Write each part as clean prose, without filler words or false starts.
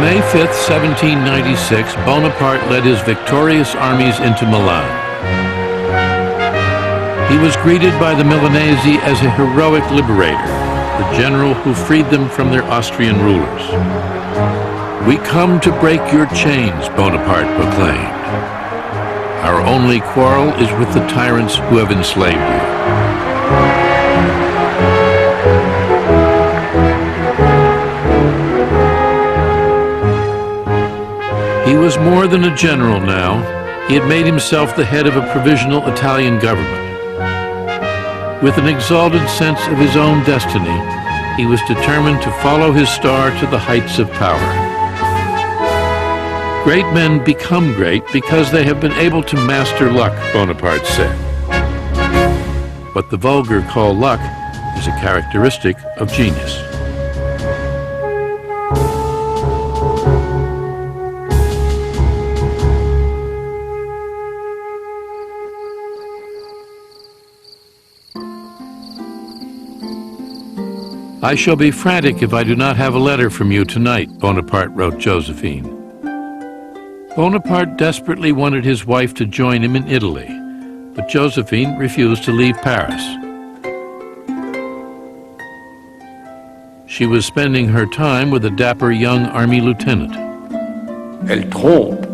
May 5th, 1796, Bonaparte led his victorious armies into Milan. He was greeted by the Milanese as a heroic liberator, the general who freed them from their Austrian rulers. "We come to break your chains," Bonaparte proclaimed. "Our only quarrel is with the tyrants who have enslaved you." He was more than a general now. He had made himself the head of a provisional Italian government. With an exalted sense of his own destiny, he was determined to follow his star to the heights of power. Great men become great because they have been able to master luck, Bonaparte said. What the vulgar call luck is a characteristic of genius. "I shall be frantic if I do not have a letter from you tonight," Bonaparte wrote Josephine. Bonaparte desperately wanted his wife to join him in Italy, but Josephine refused to leave Paris. She was spending her time with a dapper young army lieutenant. Elle trompe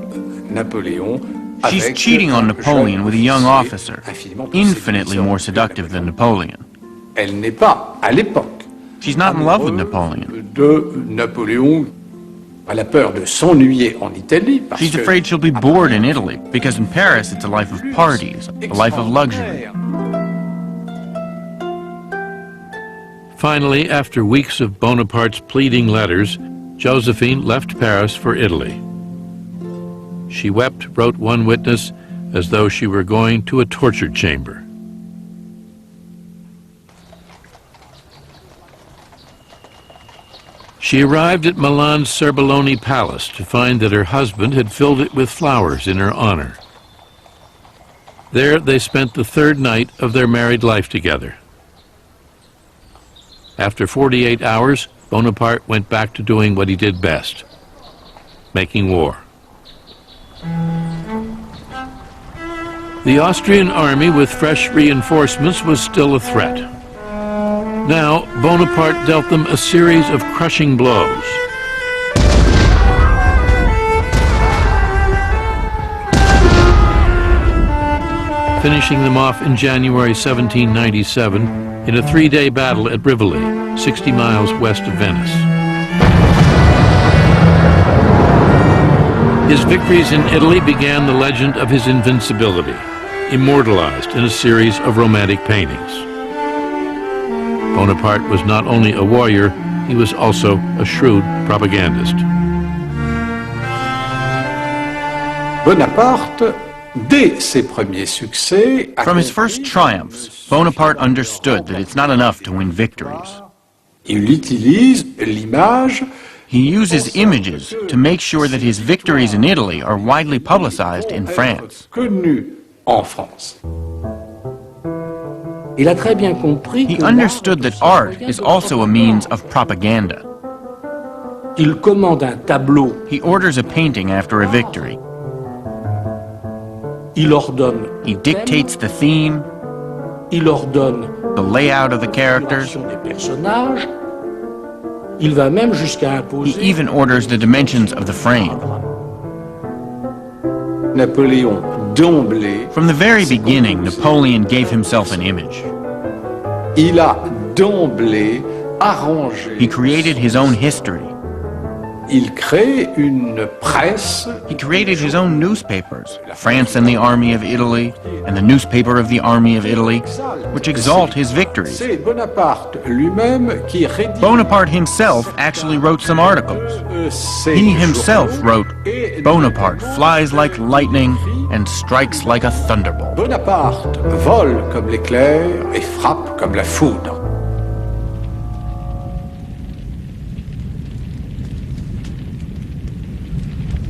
Napoleon. She's cheating on Napoleon with a young officer, infinitely more seductive than Napoleon. Elle n'est pas, à l'époque, She's not in love with Napoleon. de Napoléon. Elle a peur de s'ennuyer en Italie. She's afraid she'll be bored in Italy, because in Paris it's a life of parties, a life of luxury. Finally, after weeks of Bonaparte's pleading letters, Josephine left Paris for Italy. She wept, wrote one witness, as though she were going to a torture chamber. She arrived at Milan's Serbelloni Palace to find that her husband had filled it with flowers in her honor. There they spent the third night of their married life together. After 48 hours, Bonaparte went back to doing what he did best, making war. The Austrian army with fresh reinforcements was still a threat. Now, Bonaparte dealt them a series of crushing blows. Finishing them off in January 1797 in a three-day battle at Rivoli, 60 miles west of Venice. His victories in Italy began the legend of his invincibility, immortalized in a series of romantic paintings. Bonaparte was not only a warrior, he was also a shrewd propagandist. Bonaparte, dès ses premiers succès, From his first triumphs, Bonaparte understood that it's not enough to win victories. il utilise l'image. He uses images to make sure that his victories in Italy are widely publicized in France. Connu en France. Il a très bien compris He understood that art is also a means of propaganda. il commande un tableau, He orders a painting after a victory. il ordonne, He dictates the theme, il ordonne the layout of the characters. l'action des personnages, il va même jusqu'à He imposer even orders the dimensions of the frame. Napoléon, d'emblée, From the very beginning, Napoleon gave himself an image. il a d'emblée arrangé. He created his own history. Il crée une presse. He created his own newspapers, France and the Army of Italy, and the newspaper of the Army of Italy, which exalt his victories. C'est Bonaparte lui-même qui rédige. Bonaparte himself actually wrote some articles. Ces He himself journaux. wrote, Et Bonaparte flies like lightning and strikes like a thunderbolt. Bonaparte vole comme l'éclair et frappe comme la foudre.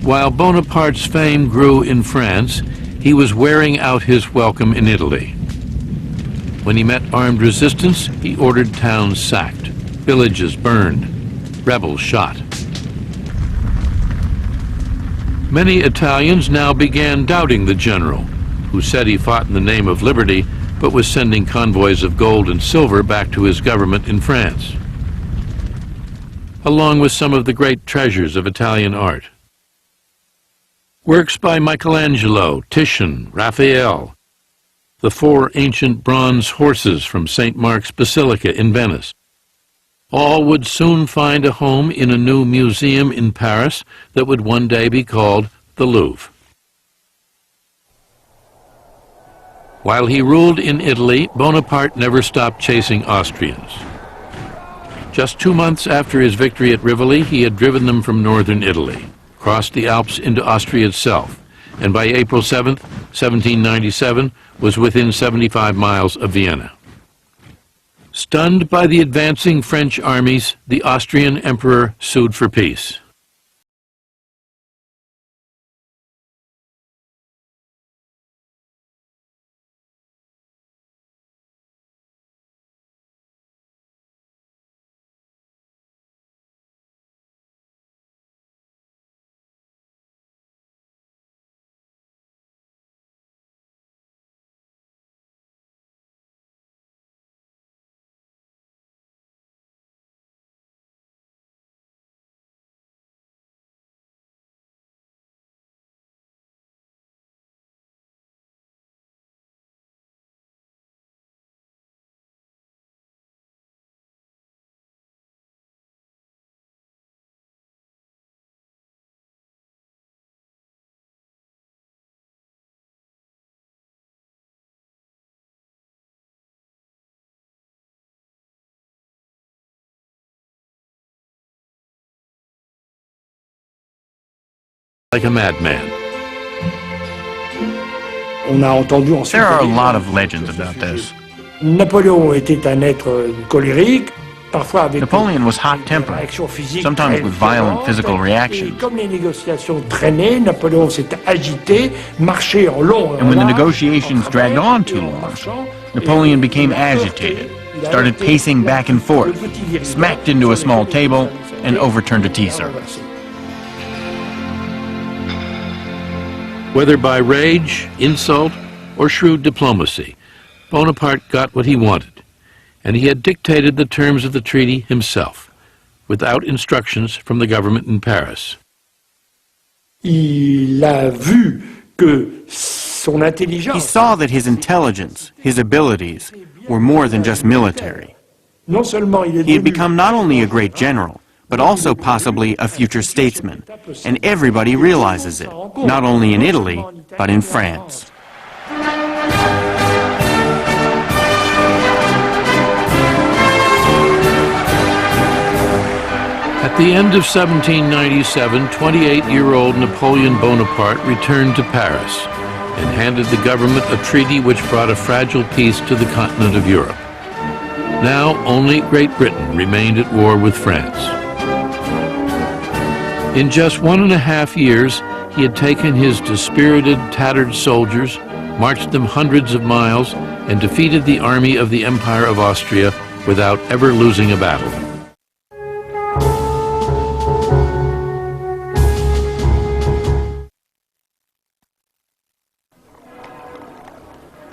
While Bonaparte's fame grew in France, he was wearing out his welcome in Italy. When he met armed resistance, he ordered towns sacked, villages burned, rebels shot. Many Italians now began doubting the general, who said he fought in the name of liberty, but was sending convoys of gold and silver back to his government in France, along with some of the great treasures of Italian art. Works by Michelangelo, Titian, Raphael, the 4 ancient bronze horses from St. Mark's Basilica in Venice, all would soon find a home in a new museum in Paris that would one day be called the Louvre. While he ruled in Italy, Bonaparte never stopped chasing Austrians. Just 2 months after his victory at Rivoli, he had driven them from northern Italy, crossed the Alps into Austria itself, and by April 7th, 1797, was within 75 miles of Vienna. Stunned by the advancing French armies, the Austrian emperor sued for peace. Like a madman. There are a lot of legends about this. Napoléon était un être colérique, parfois avec Napoleon was hot-tempered, réaction physique sometimes très with violent violente, physical et reactions. comme les négociations traînaient, Napoléon s'est agité, marché en long et And en when the large, negotiations en dragged travers on too et en long, marchant, Napoleon et became il a heurté, agitated, il a started heurté pacing back and le forth, petit dirigeant smacked into a sur small lequel il table, s'est and allé, overturned a tea et l'a service. renversé. Whether by rage, insult, or shrewd diplomacy, Bonaparte got what he wanted, and he had dictated the terms of the treaty himself, without instructions from the government in Paris. Il a vu que son He intelligence, saw that his intelligence, his abilities, were more than just military. non seulement il est He had devenu become not only a great general, but also possibly a future statesman, and everybody realizes it, not only in Italy, but in France. At the end of 1797, 28-year-old Napoleon Bonaparte returned to Paris and handed the government a treaty which brought a fragile peace to the continent of Europe. Now only Great Britain remained at war with France. In just 1.5 years, he had taken his dispirited, tattered soldiers, marched them hundreds of miles, and defeated the army of the Empire of Austria without ever losing a battle.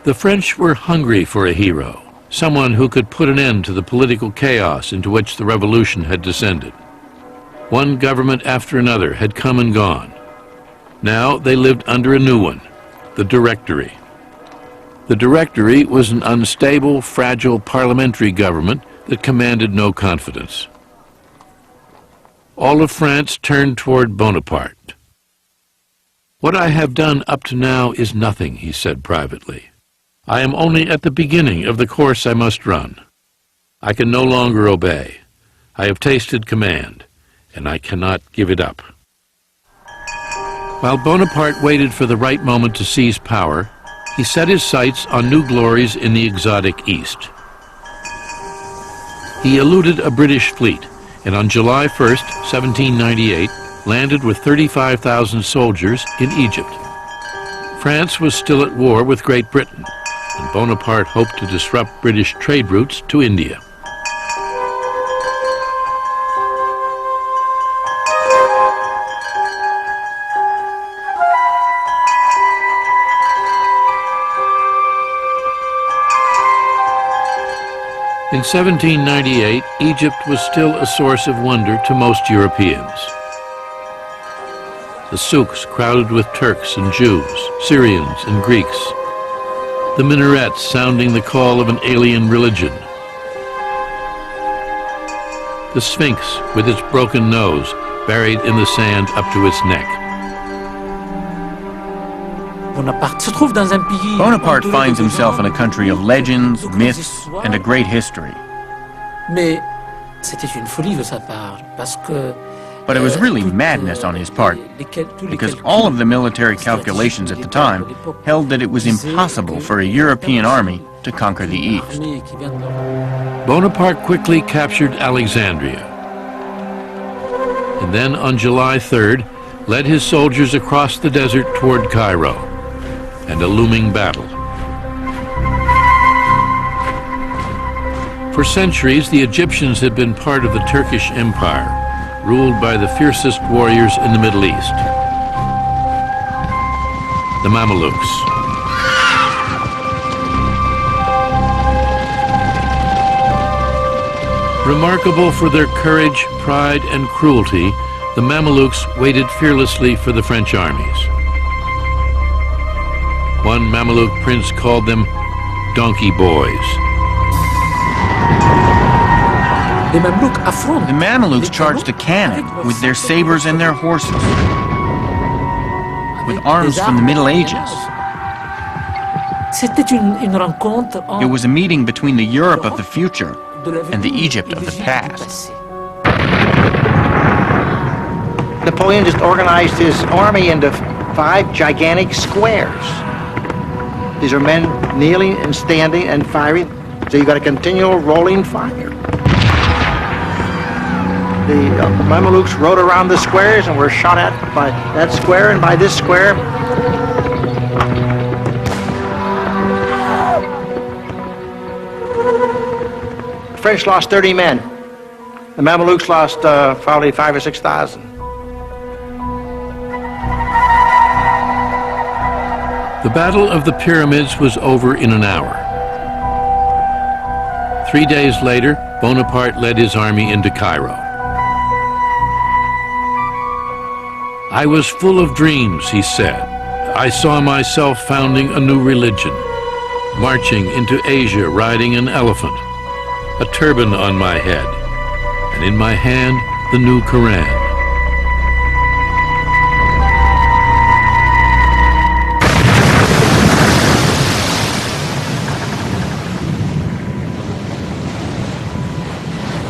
The French were hungry for a hero, someone who could put an end to the political chaos into which the revolution had descended. One government after another had come and gone. Now they lived under a new one, the Directory. The Directory was an unstable, fragile parliamentary government that commanded no confidence. All of France turned toward Bonaparte. "What I have done up to now is nothing," he said privately. "I am only at the beginning of the course I must run. I can no longer obey. I have tasted command, and I cannot give it up." While Bonaparte waited for the right moment to seize power, he set his sights on new glories in the exotic East. He eluded a British fleet, and on July 1st, 1798, landed with 35,000 soldiers in Egypt. France was still at war with Great Britain, and Bonaparte hoped to disrupt British trade routes to India. In 1798, Egypt was still a source of wonder to most Europeans. The souks crowded with Turks and Jews, Syrians and Greeks. The minarets sounding the call of an alien religion. The Sphinx with its broken nose buried in the sand up to its neck. Bonaparte finds himself in a country of legends, myths, and a great history. But it was really madness on his part, because all of the military calculations at the time held that it was impossible for a European army to conquer the East. Bonaparte quickly captured Alexandria, and then on July 3rd led his soldiers across the desert toward Cairo, and a looming battle. For centuries, the Egyptians had been part of the Turkish Empire, ruled by the fiercest warriors in the Middle East, the Mamelukes. Remarkable for their courage, pride, and cruelty, the Mamelukes waited fearlessly for the French armies. One Mameluke prince called them donkey boys. The Mamelukes charged a cannon with their sabers and their horses, with arms from the Middle Ages. It was a meeting between the Europe of the future and the Egypt of the past. Napoleon just organized his army into 5 gigantic squares. These are men kneeling and standing and firing, so you've got a continual rolling fire. The Mamelukes rode around the squares and were shot at by that square and by this square. The French lost 30 men. The Mamelukes lost probably 5,000 or 6,000. The Battle of the Pyramids was over in an hour. 3 days later, Bonaparte led his army into Cairo. I was full of dreams, he said. I saw myself founding a new religion, marching into Asia riding an elephant, a turban on my head, and in my hand the new Quran.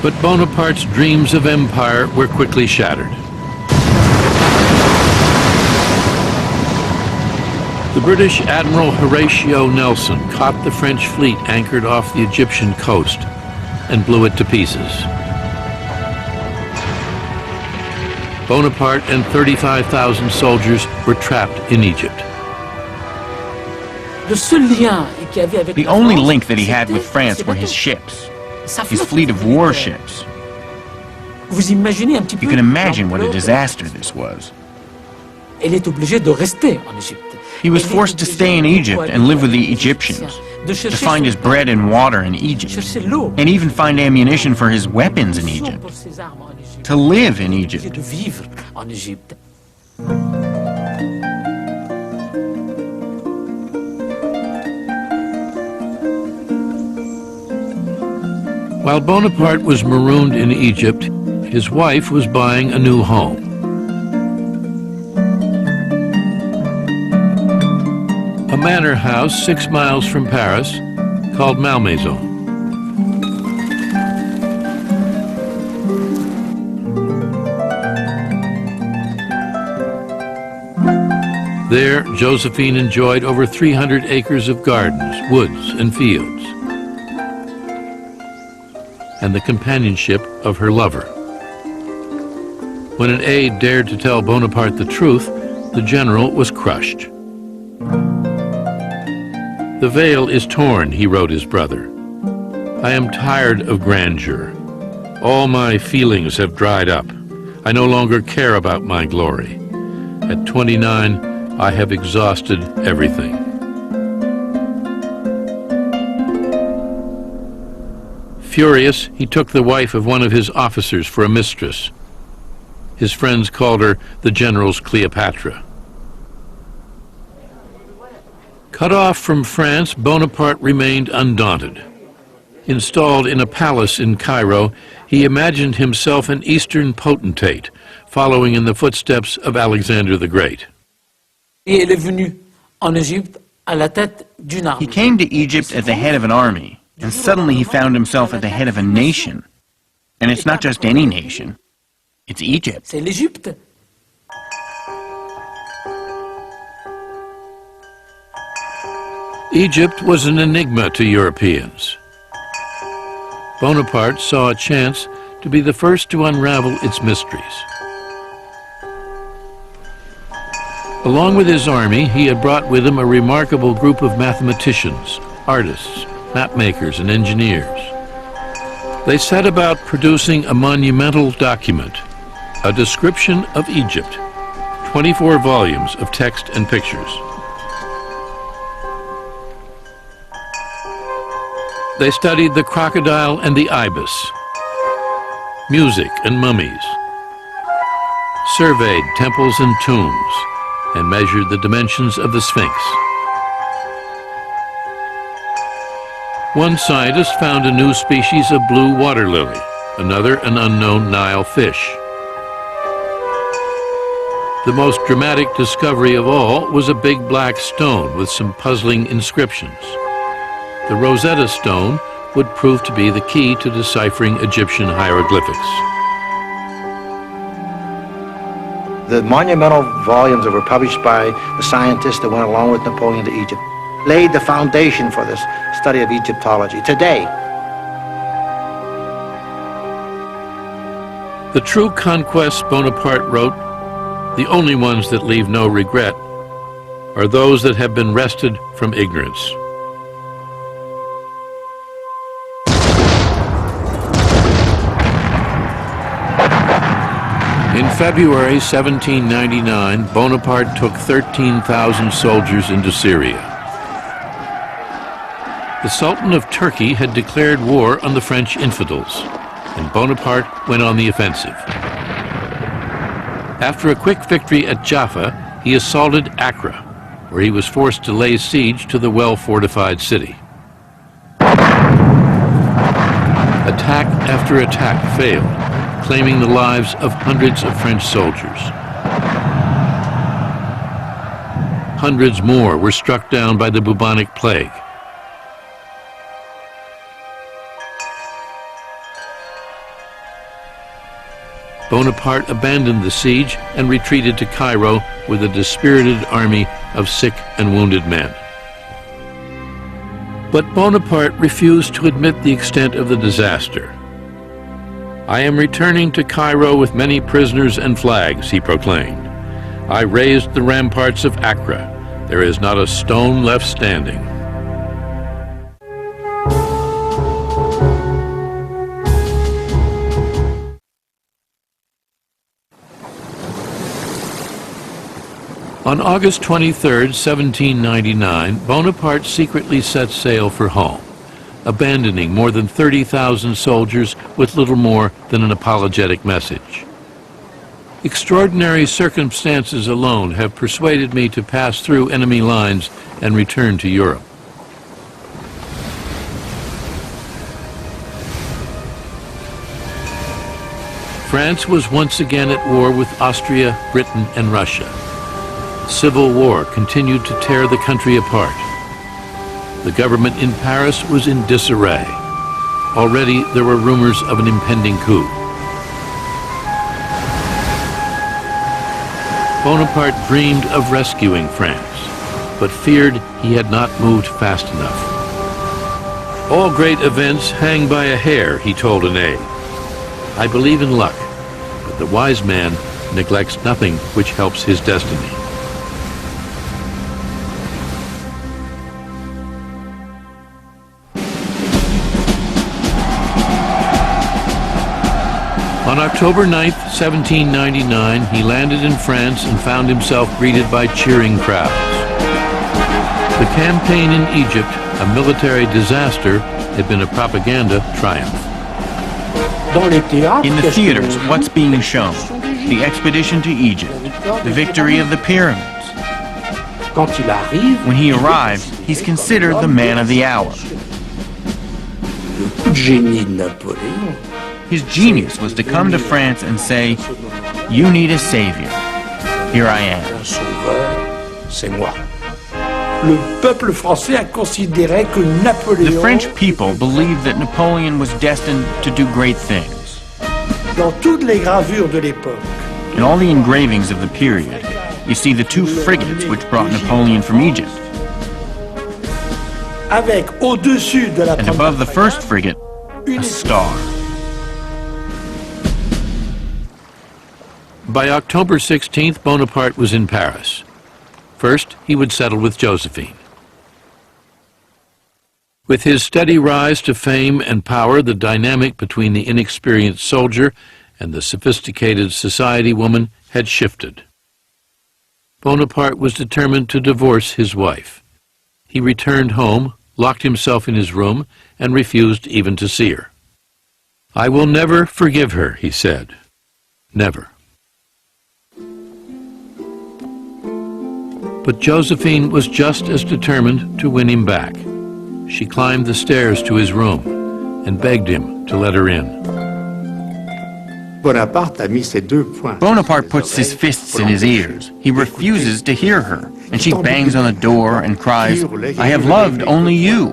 But Bonaparte's dreams of empire were quickly shattered. The British Admiral Horatio Nelson caught the French fleet anchored off the Egyptian coast and blew it to pieces. Bonaparte and 35,000 soldiers were trapped in Egypt. The only link that he had with France were his ships, his fleet of warships. You can imagine what a disaster this was. He was forced to stay in Egypt and live with the Egyptians, to find his bread and water in Egypt, and even find ammunition for his weapons in Egypt, to live in Egypt. While Bonaparte was marooned in Egypt, his wife was buying a new home. A manor house 6 miles from Paris called Malmaison. There, Josephine enjoyed over 300 acres of gardens, woods, and fields, and the companionship of her lover. When an aide dared to tell Bonaparte the truth, the general was crushed. "The veil is torn," he wrote his brother. "I am tired of grandeur. All my feelings have dried up. I no longer care about my glory. At 29, I have exhausted everything." Furious, he took the wife of one of his officers for a mistress. His friends called her the general's Cleopatra. Cut off from France, Bonaparte remained undaunted. Installed in a palace in Cairo, he imagined himself an Eastern potentate, following in the footsteps of Alexander the Great. He came to Egypt at the head of an army, and suddenly he found himself at the head of a nation. And it's not just any nation, it's Egypt. Egypt was an enigma to Europeans. Bonaparte saw a chance to be the first to unravel its mysteries. Along with his army, he had brought with him a remarkable group of mathematicians, artists, mapmakers, and engineers. They set about producing a monumental document, a description of Egypt, 24 volumes of text and pictures. They studied the crocodile and the ibis, music and mummies, surveyed temples and tombs, and measured the dimensions of the Sphinx. One scientist found a new species of blue water lily, another an unknown Nile fish. The most dramatic discovery of all was a big black stone with some puzzling inscriptions. The Rosetta Stone would prove to be the key to deciphering Egyptian hieroglyphics. The monumental volumes that were published by the scientists that went along with Napoleon to Egypt laid the foundation for this study of Egyptology. Today, The true conquests Bonaparte wrote, the only ones that leave no regret, are those that have been wrested from ignorance. In February 1799, Bonaparte took 13,000 soldiers into Syria. The Sultan of Turkey had declared war on the French infidels, and Bonaparte went on the offensive. After a quick victory at Jaffa, he assaulted Accra, where he was forced to lay siege to the well-fortified city. Attack after attack failed, claiming the lives of hundreds of French soldiers. Hundreds more were struck down by the bubonic plague. Bonaparte abandoned the siege and retreated to Cairo with a dispirited army of sick and wounded men. But Bonaparte refused to admit the extent of the disaster. "I am returning to Cairo with many prisoners and flags," he proclaimed. "I raised the ramparts of Accra. There is not a stone left standing." On August 23, 1799, Bonaparte secretly set sail for home, abandoning more than 30,000 soldiers with little more than an apologetic message. Extraordinary circumstances alone have persuaded me to pass through enemy lines and return to Europe. France was once again at war with Austria, Britain, and Russia. Civil war continued to tear the country apart. The government in Paris was in disarray. Already there were rumors of an impending coup. Bonaparte dreamed of rescuing France, but feared he had not moved fast enough. "All great events hang by a hair," he told an aide. "I believe in luck, but the wise man neglects nothing which helps his destiny." On October 9, 1799, he landed in France and found himself greeted by cheering crowds. The campaign in Egypt, a military disaster, had been a propaganda triumph. Dans les théâtres, In the qu'est-ce theaters, que- what's being shown? The expedition to Egypt, the victory of the pyramids. Quand il arrive, When he arrives, he's considered the man of the hour. le coup de génie de Napoléon, His genius was to come to France and say, "You need a savior. Here I am." un sauveur, c'est moi. Le peuple français a considéré que Napoléon, The French people believed that Napoleon was destined to do great things. dans toutes les gravures de l'époque, In all the engravings of the period, you see the two frigates which brought Napoleon from Egypt. avec au-dessus de la And première above the first frigate, une a star. By October 16th, Bonaparte was in Paris. First, he would settle with Josephine. With his steady rise to fame and power, the dynamic between the inexperienced soldier and the sophisticated society woman had shifted. Bonaparte was determined to divorce his wife. He returned home, locked himself in his room, and refused even to see her. "I will never forgive her," he said. Never. But Josephine was just as determined to win him back. She climbed the stairs to his room and begged him to let her in. Bonaparte a mis ses deux poings. Bonaparte puts his fists in his ears. He refuses to hear her, and she bangs on the door and cries, "I have loved only you."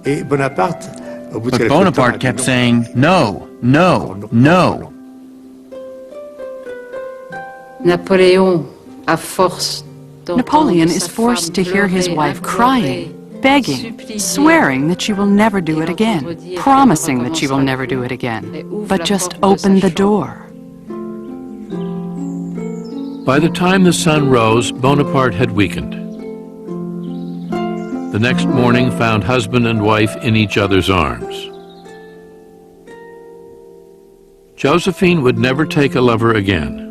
Et Bonaparte, au bout de But quelque Bonaparte temps, a kept dit non. saying, "No, no, no." Napoleon is forced to hear his wife crying, begging, swearing that she will never do it again, promising that she will never do it again, but just open the door. By the time the sun rose, Bonaparte had weakened. The next morning found husband and wife in each other's arms. Josephine would never take a lover again.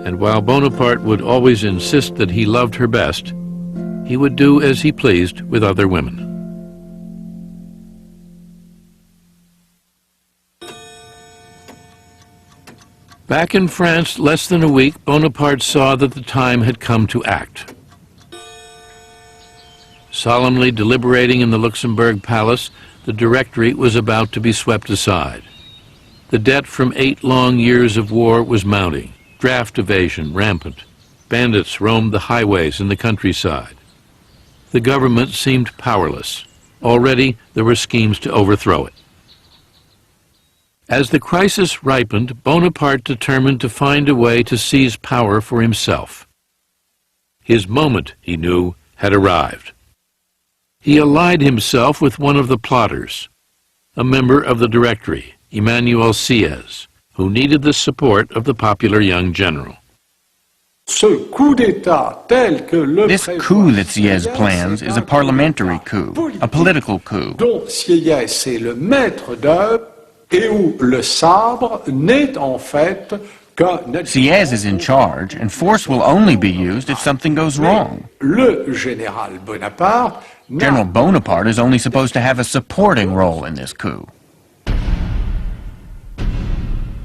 And while Bonaparte would always insist that he loved her best, he would do as he pleased with other women. Back in France, less than a week, Bonaparte saw that the time had come to act. Solemnly deliberating in the Luxembourg Palace, the Directory was about to be swept aside. The debt from 8 long years of war was mounting. Draft evasion rampant. Bandits roamed the highways in the countryside. The government seemed powerless. Already there were schemes to overthrow it. As the crisis ripened, Bonaparte determined to find a way to seize power for himself. His moment, he knew, had arrived. He allied himself with one of the plotters, a member of the Directory, Emmanuel Sieyès, who needed the support of the popular young general. ce coup d'État tel que le This coup that Sieyès plans is a parliamentary coup, a political coup. dont Sieyès est le maître d'œuvre et où le sabre n'est en fait qu'un Sieyès is in charge, and force will only be used if something goes wrong. Le général Bonaparte General Bonaparte is only supposed to have a supporting role in this coup.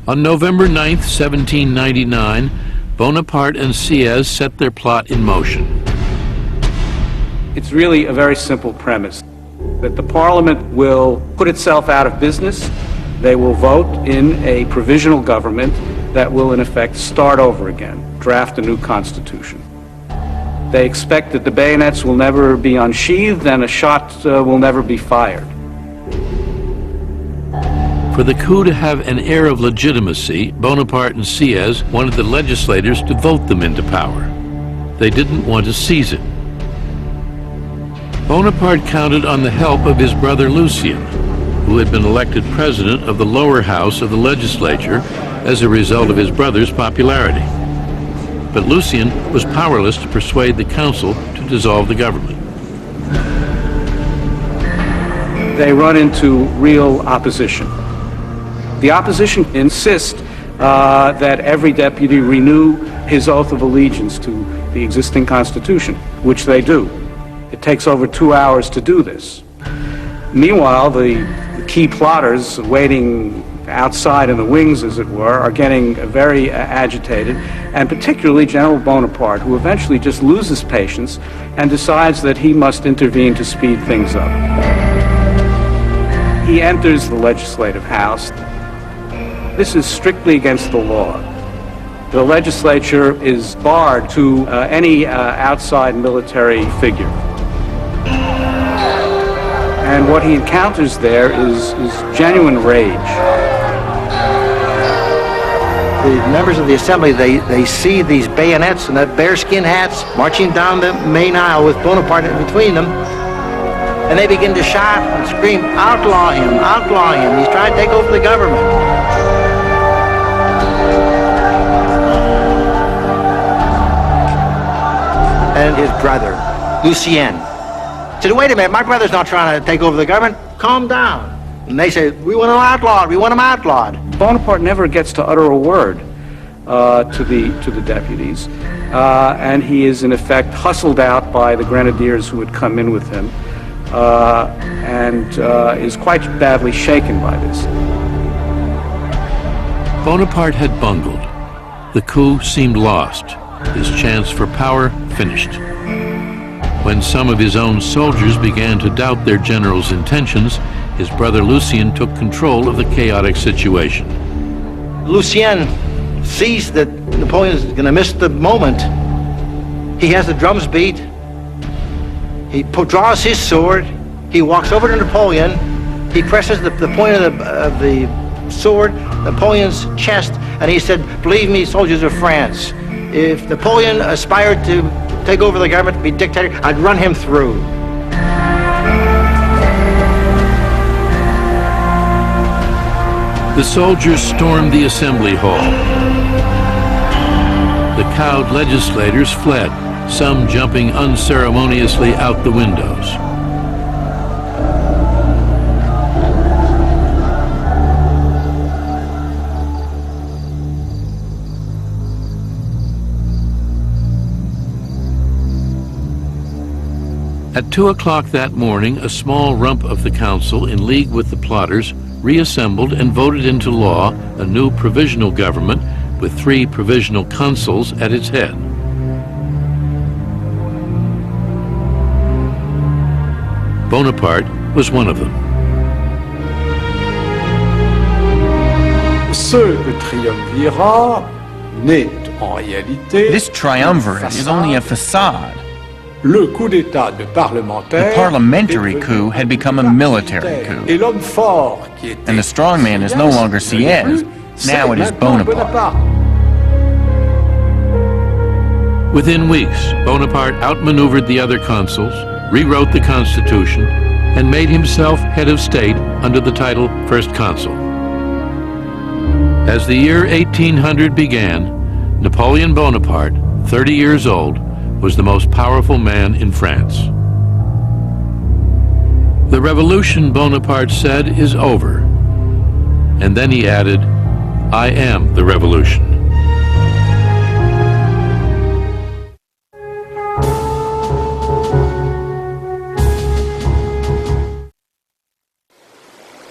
On November 9th, 1799, Bonaparte and Sieyès set their plot in motion. It's really a very simple premise, that the Parliament will put itself out of business. They will vote in a provisional government that will, in effect, start over again, draft a new constitution. They expect that the bayonets will never be unsheathed and a shot will never be fired. For the coup to have an air of legitimacy, Bonaparte and Sieyès wanted the legislators to vote them into power. They didn't want to seize it. Bonaparte counted on the help of his brother Lucien, who had been elected president of the lower house of the legislature as a result of his brother's popularity. But Lucien was powerless to persuade the Consul to dissolve the government. They run into real opposition. The opposition insists that every deputy renew his oath of allegiance to the existing constitution, which they do. It takes over 2 hours to do this. Meanwhile, the key plotters waiting outside in the wings, as it were, are getting very agitated, and particularly General Bonaparte, who eventually just loses patience and decides that he must intervene to speed things up. He enters the legislative house. This is strictly against the law. The legislature is barred to any outside military figure. And what he encounters there is genuine rage. The members of the assembly, they see these bayonets and that bearskin hats marching down the main aisle with Bonaparte in between them, and they begin to shout and scream, outlaw him, he's trying to take over the government. And his brother, Lucien, said, wait a minute, my brother's not trying to take over the government, calm down. And they say, we want him outlawed. Bonaparte never gets to utter a word to the deputies, and he is in effect hustled out by the grenadiers who had come in with him, and is quite badly shaken by this. Bonaparte had bungled. The coup seemed lost. His chance for power finished. When some of his own soldiers began to doubt their general's intentions, his brother Lucien took control of the chaotic situation. Lucien sees that Napoleon is going to miss the moment. He has the drums beat. He draws his sword. He walks over to Napoleon. He presses the point of the sword, Napoleon's chest, and he said, believe me, soldiers of France, if Napoleon aspired to take over the government, to be dictator, I'd run him through. The soldiers stormed the assembly hall. The cowed legislators fled, some jumping unceremoniously out the windows. At 2 o'clock that morning, a small rump of the council, in league with the plotters, reassembled and voted into law a new provisional government with 3 provisional consuls at its head. Bonaparte was one of them. Ce triumvirat n'est en réalité This triumvirate is only a facade. le coup d'État de parlementaire. The parliamentary coup had become a military coup. Et l'homme fort qui était And the strongman is no longer Sieyès, now it is Bonaparte. Within weeks, Bonaparte outmaneuvered the other consuls, rewrote the Constitution, and made himself head of state under the title First Consul. As the year 1800 began, Napoleon Bonaparte, 30 years old, was the most powerful man in France. The revolution, Bonaparte said, is over. And then he added, I am the revolution.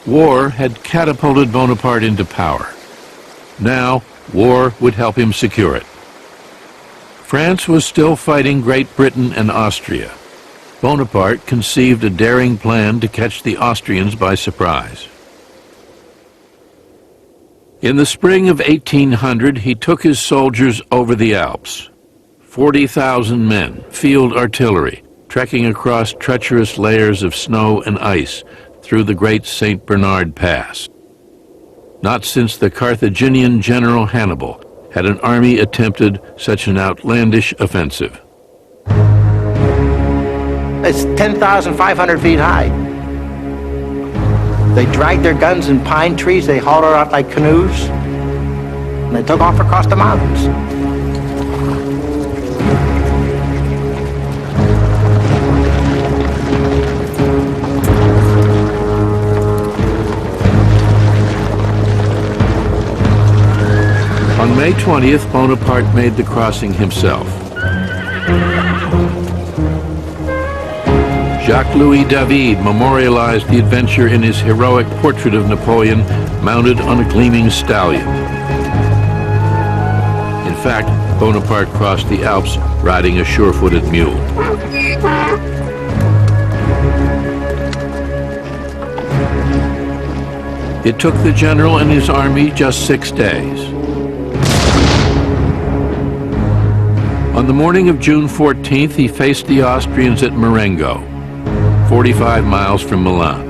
War had catapulted Bonaparte into power. Now, war would help him secure it. France was still fighting Great Britain and Austria. Bonaparte conceived a daring plan to catch the Austrians by surprise. In the spring of 1800, he took his soldiers over the Alps. 40,000 men, field artillery, trekking across treacherous layers of snow and ice through the great St. Bernard Pass. Not since the Carthaginian general Hannibal had an army attempted such an outlandish offensive. It's 10,500 feet high. They dragged their guns in pine trees, they hauled it out like canoes, and they took off across the mountains. On May 20th, Bonaparte made the crossing himself. Jacques-Louis David memorialized the adventure in his heroic portrait of Napoleon mounted on a gleaming stallion. In fact, Bonaparte crossed the Alps riding a sure-footed mule. It took the general and his army just 6 days. On the morning of June 14th, he faced the Austrians at Marengo, 45 miles from Milan.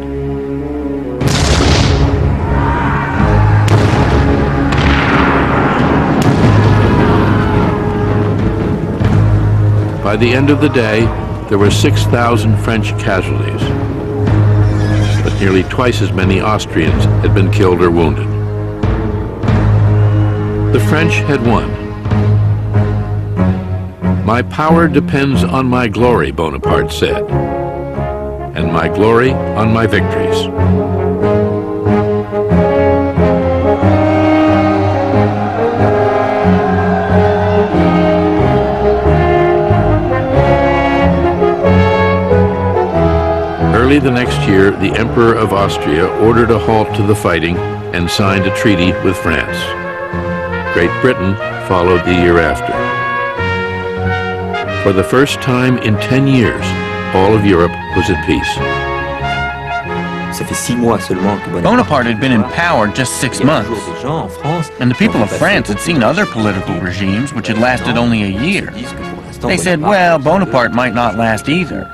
By the end of the day, there were 6,000 French casualties, but nearly twice as many Austrians had been killed or wounded. The French had won. "My power depends on my glory," Bonaparte said, "and my glory on my victories." Early the next year, the Emperor of Austria ordered a halt to the fighting and signed a treaty with France. Great Britain followed the year after. For the first time in 10 years, all of Europe was at peace. Bonaparte had been in power just 6 months, and the people of France had seen other political regimes which had lasted only a year. They said, well, Bonaparte might not last either.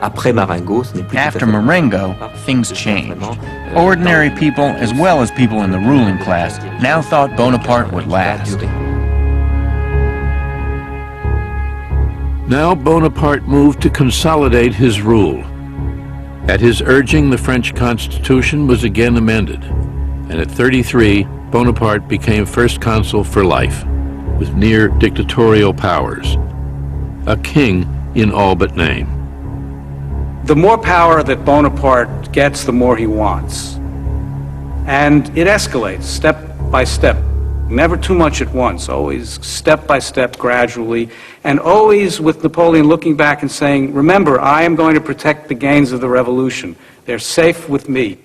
After Marengo, things changed. Ordinary people, as well as people in the ruling class, now thought Bonaparte would last. Now Bonaparte moved to consolidate his rule. At his urging, the French Constitution was again amended, and at 33, Bonaparte became first consul for life, with near dictatorial powers. A king in all but name. The more power that Bonaparte gets, the more he wants. And it escalates step by step. Never too much at once, always step by step, gradually, and always with Napoleon looking back and saying, remember, I am going to protect the gains of the revolution. They're safe with me.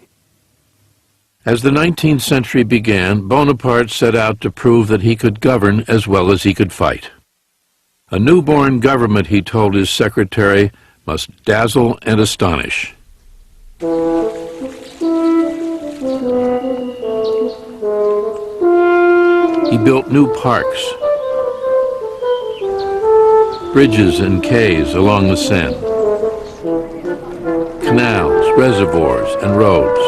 As the 19th century began, Bonaparte set out to prove that he could govern as well as he could fight. A newborn government, he told his secretary, must dazzle and astonish. He built new parks, bridges and quays along the Seine, canals, reservoirs, and roads.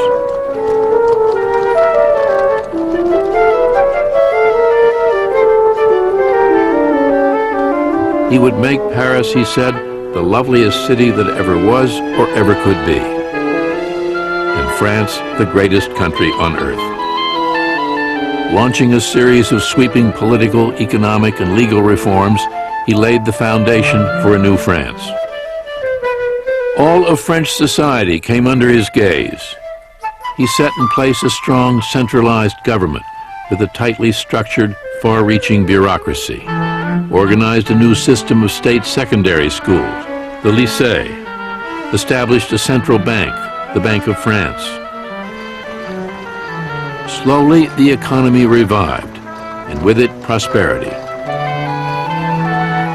He would make Paris, he said, the loveliest city that ever was or ever could be, and France the greatest country on earth. Launching a series of sweeping political, economic, and legal reforms, he laid the foundation for a new France. All of French society came under his gaze. He set in place a strong, centralized government with a tightly structured, far-reaching bureaucracy, organized a new system of state secondary schools, the lycée, established a central bank, the Bank of France. Slowly, the economy revived, and with it, prosperity.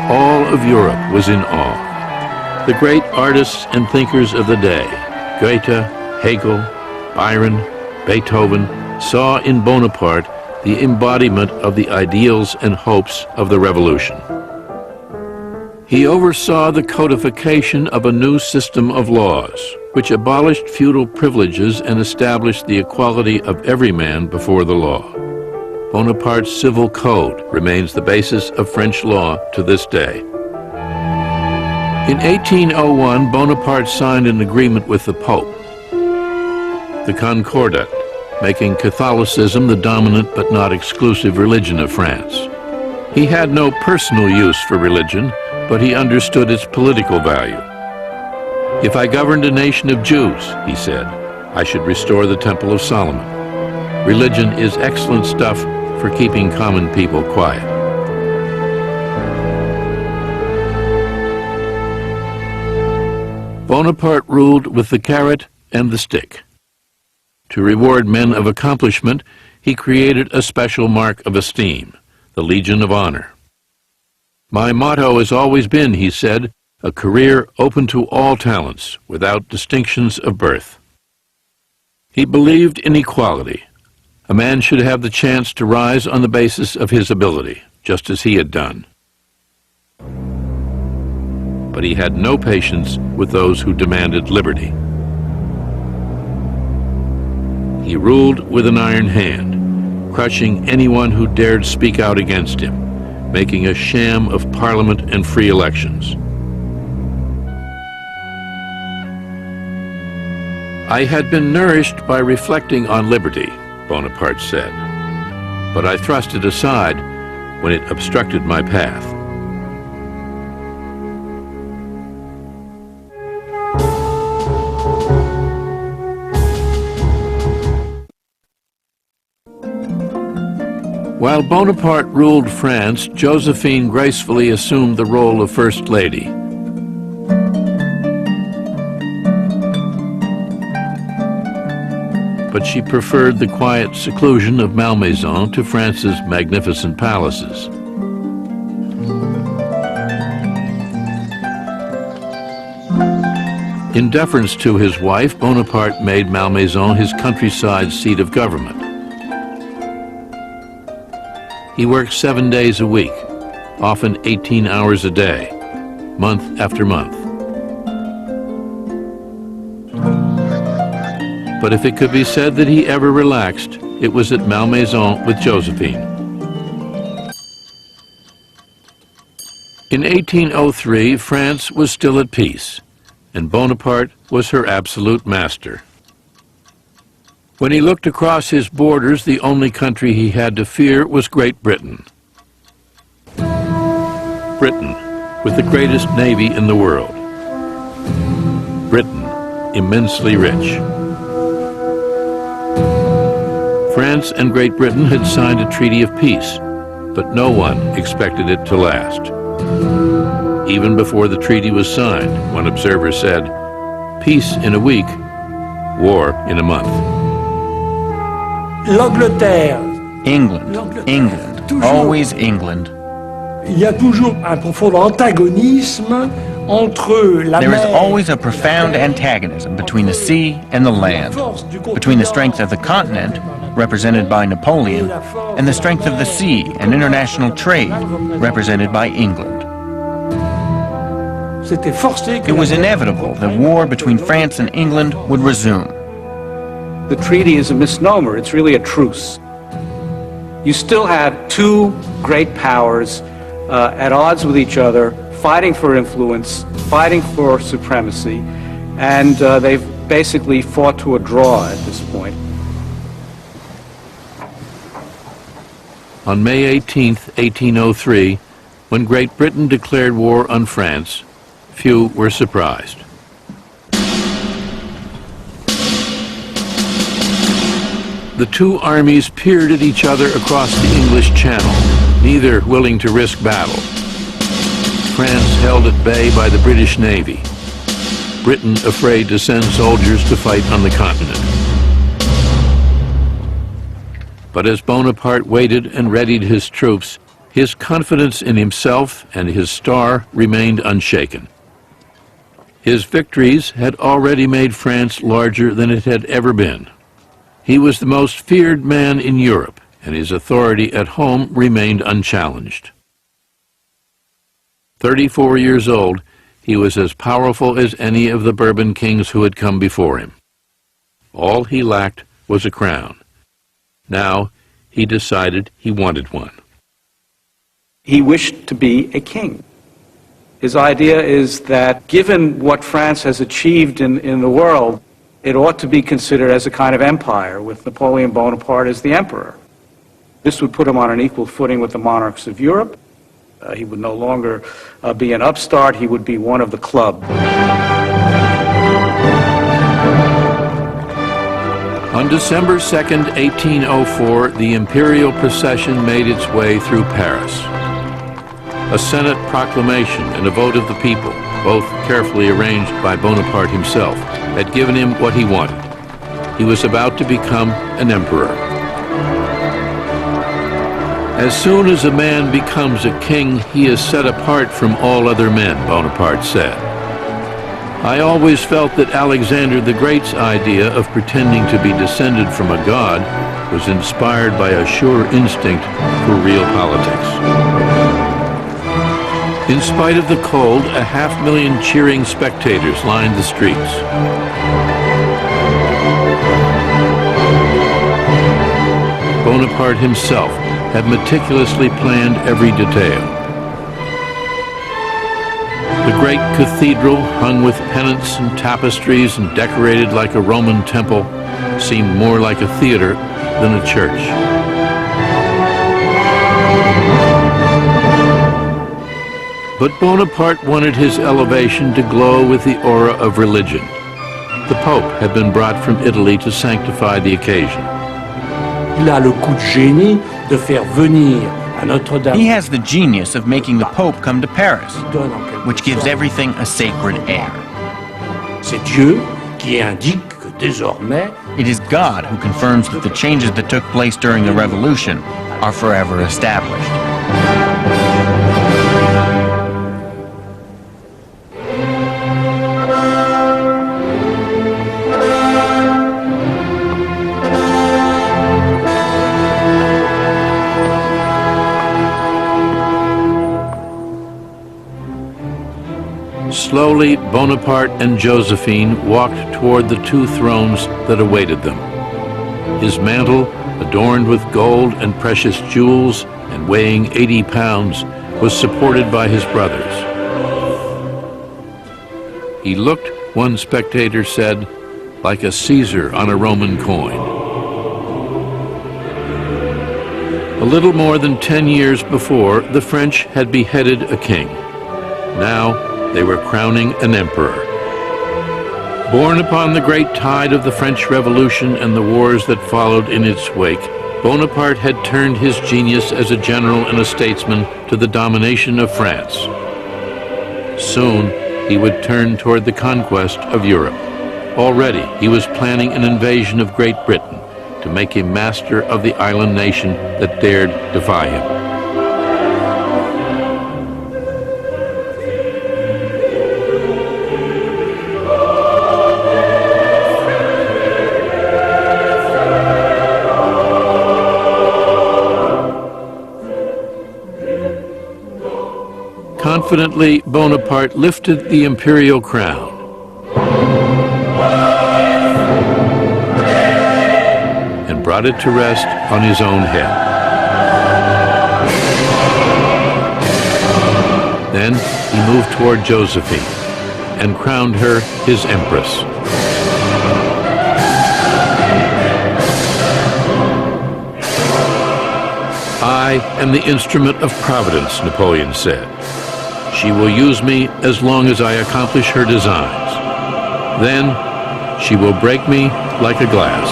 All of Europe was in awe. The great artists and thinkers of the day, Goethe, Hegel, Byron, Beethoven, saw in Bonaparte the embodiment of the ideals and hopes of the revolution. He oversaw the codification of a new system of laws, which abolished feudal privileges and established the equality of every man before the law. Bonaparte's civil code remains the basis of French law to this day. In 1801, Bonaparte signed an agreement with the Pope, the Concordat, making Catholicism the dominant but not exclusive religion of France. He had no personal use for religion, but he understood its political value. If I governed a nation of Jews, he said, I should restore the Temple of Solomon. Religion is excellent stuff for keeping common people quiet. Bonaparte ruled with the carrot and the stick. To reward men of accomplishment, he created a special mark of esteem, the Legion of Honor. "My motto has always been," he said, "a career open to all talents, without distinctions of birth." He believed in equality. A man should have the chance to rise on the basis of his ability, just as he had done. But he had no patience with those who demanded liberty. He ruled with an iron hand, crushing anyone who dared speak out against him, making a sham of parliament and free elections. "I had been nourished by reflecting on liberty," Bonaparte said, "but I thrust it aside when it obstructed my path." While Bonaparte ruled France, Josephine gracefully assumed the role of First Lady. But she preferred the quiet seclusion of Malmaison to France's magnificent palaces. In deference to his wife, Bonaparte made Malmaison his countryside seat of government. He worked 7 days a week, often 18 hours a day, month after month. But if it could be said that he ever relaxed, it was at Malmaison with Josephine. In 1803, France was still at peace, and Bonaparte was her absolute master. When he looked across his borders, the only country he had to fear was Great Britain. Britain, with the greatest navy in the world. Britain, immensely rich. France and Great Britain had signed a treaty of peace, but no one expected it to last. Even before the treaty was signed, one observer said, "Peace in a week, war in a month." L'Angleterre. England, England, always England. Il y a toujours un profond antagonisme entre la There is mer. always a profound antagonism between the sea and the land, between the strength of the continent, represented by Napoleon, and the strength of the sea and international trade, represented by England. It was inevitable that war between France and England would resume. The treaty is a misnomer. It's really a truce. You still have two great powers at odds with each other, fighting for influence, fighting for supremacy, and they've basically fought to a draw at this point. On May 18, 1803, when Great Britain declared war on France, few were surprised. The two armies peered at each other across the English Channel, neither willing to risk battle. France held at bay by the British Navy, Britain afraid to send soldiers to fight on the continent. But as Bonaparte waited and readied his troops, his confidence in himself and his star remained unshaken. His victories had already made France larger than it had ever been. He was the most feared man in Europe, and his authority at home remained unchallenged. 34 years old, he was as powerful as any of the Bourbon kings who had come before him. All he lacked was a crown. Now, he decided he wanted one. He wished to be a king. His idea is that given what France has achieved in the world, it ought to be considered as a kind of empire, with Napoleon Bonaparte as the emperor. This would put him on an equal footing with the monarchs of Europe. He would no longer be an upstart, he would be one of the club. On December 2nd, 1804, the imperial procession made its way through Paris. A Senate proclamation and a vote of the people both carefully arranged by Bonaparte himself, had given him what he wanted. He was about to become an emperor. As soon as a man becomes a king, he is set apart from all other men, Bonaparte said. I always felt that Alexander the Great's idea of pretending to be descended from a god was inspired by a sure instinct for real politics. In spite of the cold, 500,000 cheering spectators lined the streets. Bonaparte himself had meticulously planned every detail. The great cathedral, hung with pennants and tapestries and decorated like a Roman temple, seemed more like a theater than a church. But Bonaparte wanted his elevation to glow with the aura of religion. The Pope had been brought from Italy to sanctify the occasion. Il a le coup de génie de faire venir à Notre-Dame. He has the genius of making the Pope come to Paris, which gives everything a sacred air. C'est Dieu qui indique que désormais It is God who confirms that the changes that took place during the Revolution are forever established. Slowly, Bonaparte and Josephine walked toward the two thrones that awaited them. His mantle, adorned with gold and precious jewels and weighing 80 pounds, was supported by his brothers. He looked, one spectator said, like a Caesar on a Roman coin. A little more than 10 years before, the French had beheaded a king. Now, they were crowning an emperor. Born upon the great tide of the French Revolution and the wars that followed in its wake, Bonaparte had turned his genius as a general and a statesman to the domination of France. Soon, he would turn toward the conquest of Europe. Already, he was planning an invasion of Great Britain to make him master of the island nation that dared defy him. Confidently, Bonaparte lifted the imperial crown. And brought it to rest on his own head. Then he moved toward Josephine and crowned her his empress. I am the instrument of Providence, Napoleon said. She will use me as long as I accomplish her designs. Then she will break me like a glass.